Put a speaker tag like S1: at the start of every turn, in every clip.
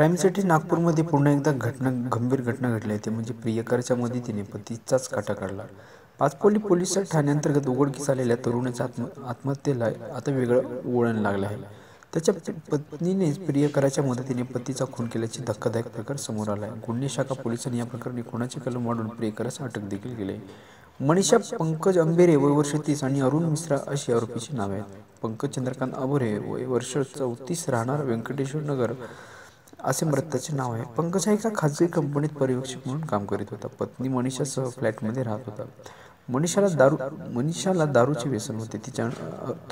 S1: Crime city नागपूरमध्ये पुन्हा एकदा गंभीर घटना घडली आहे. ते म्हणजे प्रियकराच्या मदतीने पतीचाच काटा काढला. पाचपोली पोलीस ठाण्याअंतर्गत उघडकीस आलेल्या तरुणाच्या आत्महत्येला आता वेगळं वळण लागलं आहे. त्याच्या पत्नीनेच प्रियकराच्या मदतीने पतीचा खून केल्याची धक्कादायक प्रकार समोर आला आहे. गुन्हे शाखा पोलिसांनी या प्रकरणी खुनाचे कलम वाढवून प्रियकरास अटक देखील केली आहे. मनीषा पंकज अंबेरे वय वर्ष 30 आणि अरुण मिश्रा अशी आरोपीची नावे आहेत. पंकज चंद्रकांत अभोरे वय वर्ष 34 राहणार व्यंकटेश्वर नगर असे मृताचे नाव आहे. पंकज हा एका खाजगी कंपनीत पर्यवेक्षक म्हणून काम करीत होता. पत्नी मनीषासह फ्लॅटमध्ये राहत होता. मनीषाला दारूचे व्यसन होते. तिच्या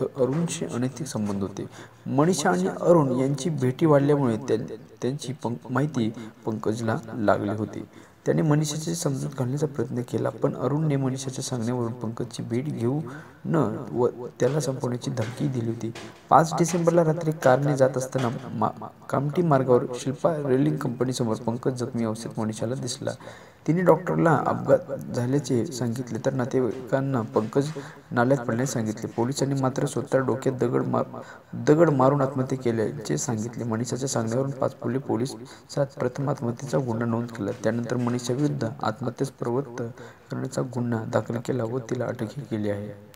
S1: अरुणशी अनैतिक संबंध होते. मनीषा आणि अरुण यांची भेटी वाढल्यामुळे त्यांची माहिती पंकजला लागली होती. त्याने मनीषाची समजूत घालण्याचा प्रयत्न केला, पण अरुणने मनीषाच्या सांगण्यावरून पंकजची भेट घेऊ न व त्याला संपवण्याची धमकी दिली होती. 5 डिसेंबरला रात्री कारने जात असताना कामठी मार्गावर शिल्पा रेलिंग कंपनीसमोर पंकज जखमी अवस्थेत मनीषाला दिसला. तिने डॉक्टरला अपघात झाल्याचे सांगितले, तर नातेवाईकांना पंकज नाल्यात पडल्याचे सांगितले. पोलिसांनी मात्र स्वतः डोक्यात दगड मारून आत्महत्या केल्याचे सांगितले. मनीषाच्या सांगण्यावरून पाचपोली पोलिसात प्रथम आत्महत्येचा गुन्हा नोंद केला. त्यानंतर मनीषाविरुद्ध आत्महत्येस प्रवृत्त करण्याचा गुन्हा दाखल केला व तिला अटकही केली आहे.